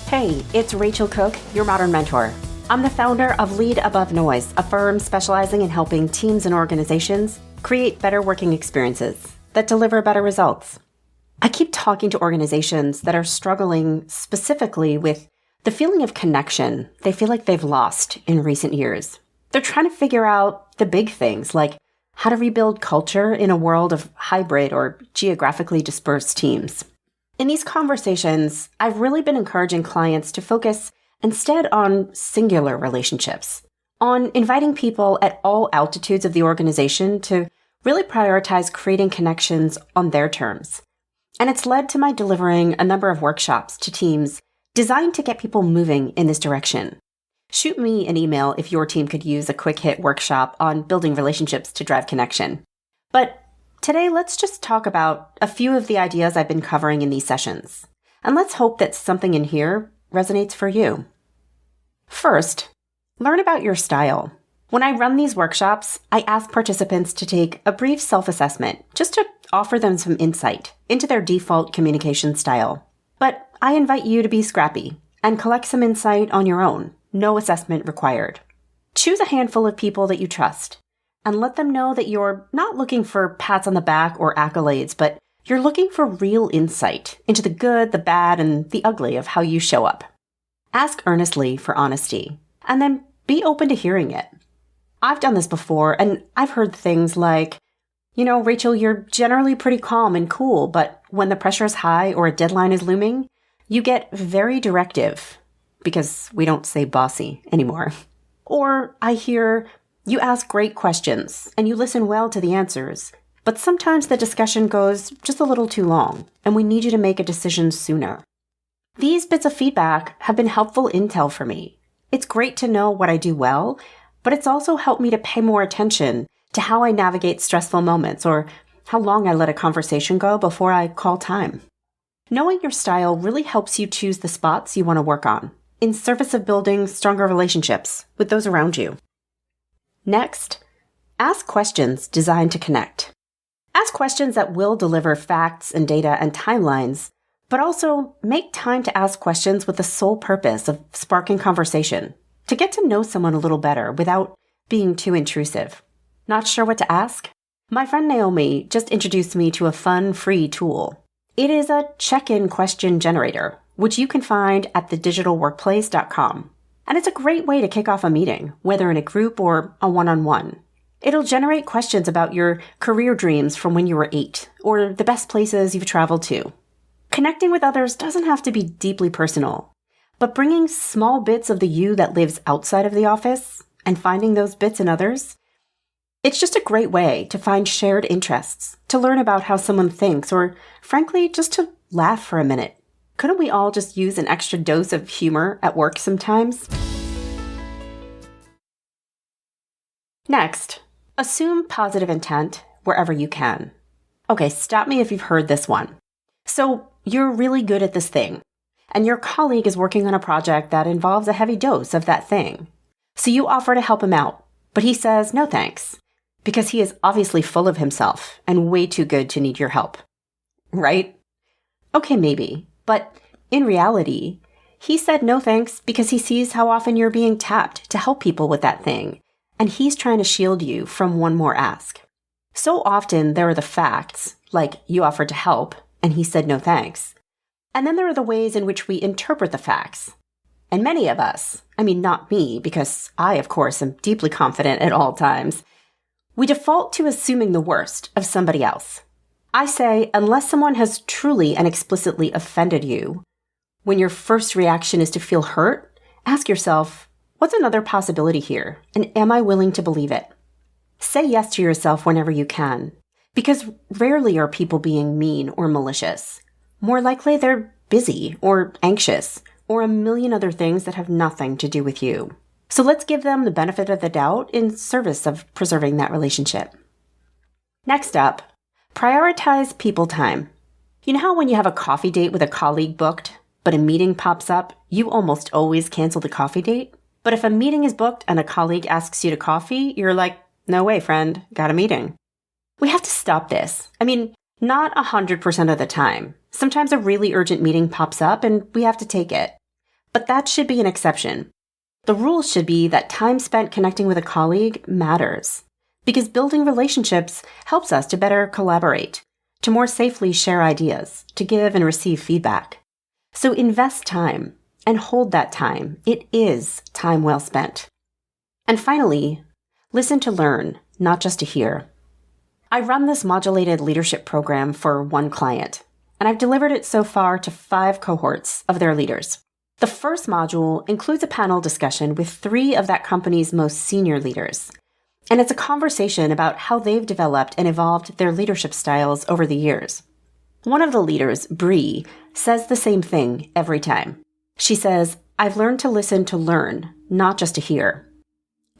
Hey, it's Rachel Cooke, your modern mentor. I'm the founder of Lead Above Noise, a firm specializing in helping teams and organizations create better working experiences that deliver better results. I keep talking to organizations that are struggling specifically with the feeling of connection they feel like they've lost in recent years. They're trying to figure out the big things like how to rebuild culture in a world of hybrid or geographically dispersed teams. In these conversations, I've really been encouraging clients to focus instead on singular relationships, on inviting people at all altitudes of the organization to really prioritize creating connections on their terms. And it's led to my delivering a number of workshops to teams designed to get people moving in this direction. Shoot me an email if your team could use a quick hit workshop on building relationships to drive connection. But today, let's just talk about a few of the ideas I've been covering in these sessions. And let's hope that something in here resonates for you. First, learn about your style. When I run these workshops, I ask participants to take a brief self-assessment just to offer them some insight into their default communication style. But I invite you to be scrappy and collect some insight on your own. No assessment required. Choose a handful of people that you trust and let them know that you're not looking for pats on the back or accolades, but you're looking for real insight into the good, the bad, and the ugly of how you show up. Ask earnestly for honesty, and then be open to hearing it. I've done this before, and I've heard things like, Rachel, you're generally pretty calm and cool, but when the pressure is high or a deadline is looming, you get very directive, because we don't say bossy anymore. Or I hear, you ask great questions and you listen well to the answers, but sometimes the discussion goes just a little too long and we need you to make a decision sooner. These bits of feedback have been helpful intel for me. It's great to know what I do well, but it's also helped me to pay more attention to how I navigate stressful moments or how long I let a conversation go before I call time. Knowing your style really helps you choose the spots you want to work on in service of building stronger relationships with those around you. Next, ask questions designed to connect. Ask questions that will deliver facts and data and timelines, but also make time to ask questions with the sole purpose of sparking conversation, to get to know someone a little better without being too intrusive. Not sure what to ask? My friend Naomi just introduced me to a fun, free tool. It is a check-in question generator, which you can find at thedigitalworkplace.com. And it's a great way to kick off a meeting, whether in a group or a one-on-one. It'll generate questions about your career dreams from when you were 8, or the best places you've traveled to. Connecting with others doesn't have to be deeply personal, but bringing small bits of the you that lives outside of the office and finding those bits in others, it's just a great way to find shared interests, to learn about how someone thinks, or frankly, just to laugh for a minute. Couldn't we all just use an extra dose of humor at work sometimes? Next, assume positive intent wherever you can. Okay, stop me if you've heard this one. So you're really good at this thing, and your colleague is working on a project that involves a heavy dose of that thing. So you offer to help him out, but he says no thanks, because he is obviously full of himself and way too good to need your help. Right? Okay, maybe. But in reality, he said no thanks because he sees how often you're being tapped to help people with that thing, and he's trying to shield you from one more ask. So often there are the facts, like you offered to help, and he said no thanks. And then there are the ways in which we interpret the facts. And many of us, not me, because I, of course, am deeply confident at all times, we default to assuming the worst of somebody else. I say, unless someone has truly and explicitly offended you, when your first reaction is to feel hurt, ask yourself, what's another possibility here, and am I willing to believe it? Say yes to yourself whenever you can, because rarely are people being mean or malicious. More likely they're busy or anxious or a million other things that have nothing to do with you. So let's give them the benefit of the doubt in service of preserving that relationship. Next up, prioritize people time. You know how when you have a coffee date with a colleague booked, but a meeting pops up, you almost always cancel the coffee date? But if a meeting is booked and a colleague asks you to coffee, you're like, no way, friend, got a meeting. We have to stop this. Not 100% of the time. Sometimes a really urgent meeting pops up and we have to take it. But that should be an exception. The rule should be that time spent connecting with a colleague matters, because building relationships helps us to better collaborate, to more safely share ideas, to give and receive feedback. So invest time and hold that time. It is time well spent. And finally, listen to learn, not just to hear. I run this modulated leadership program for one client, and I've delivered it so far to 5 cohorts of their leaders. The first module includes a panel discussion with 3 of that company's most senior leaders. And it's a conversation about how they've developed and evolved their leadership styles over the years. One of the leaders, Bree, says the same thing every time. She says, "I've learned to listen to learn, not just to hear."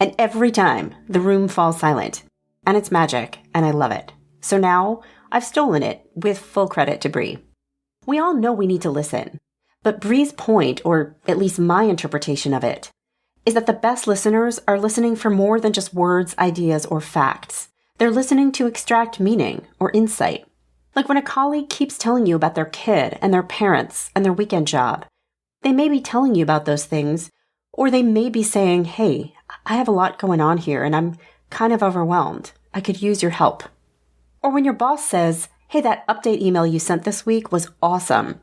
And every time, the room falls silent. And it's magic, and I love it. So now, I've stolen it, with full credit to Bree. We all know we need to listen. But Bree's point, or at least my interpretation of it, is that the best listeners are listening for more than just words, ideas, or facts. They're listening to extract meaning or insight. Like when a colleague keeps telling you about their kid and their parents and their weekend job, they may be telling you about those things, or they may be saying, "Hey, I have a lot going on here and I'm kind of overwhelmed. I could use your help." Or when your boss says, "Hey, that update email you sent this week was awesome."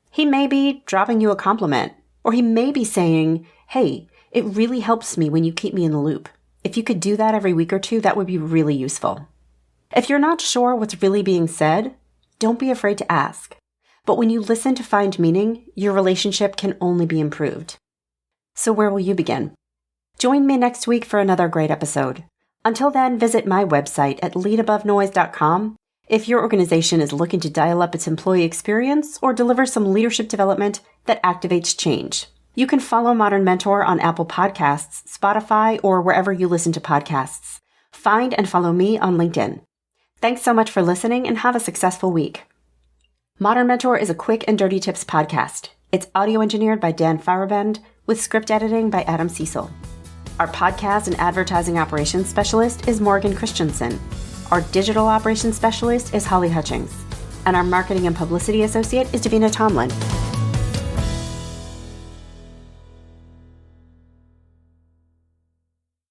He may be dropping you a compliment, or he may be saying, "Hey, it really helps me when you keep me in the loop. If you could do that every week or 2, that would be really useful." If you're not sure what's really being said, don't be afraid to ask. But when you listen to find meaning, your relationship can only be improved. So where will you begin? Join me next week for another great episode. Until then, visit my website at leadabovenoise.com if your organization is looking to dial up its employee experience or deliver some leadership development that activates change. You can follow Modern Mentor on Apple Podcasts, Spotify, or wherever you listen to podcasts. Find and follow me on LinkedIn. Thanks so much for listening and have a successful week. Modern Mentor is a quick and dirty tips podcast. It's audio engineered by Dan Farabend with script editing by Adam Cecil. Our podcast and advertising operations specialist is Morgan Christensen. Our digital operations specialist is Holly Hutchings. And our marketing and publicity associate is Davina Tomlin.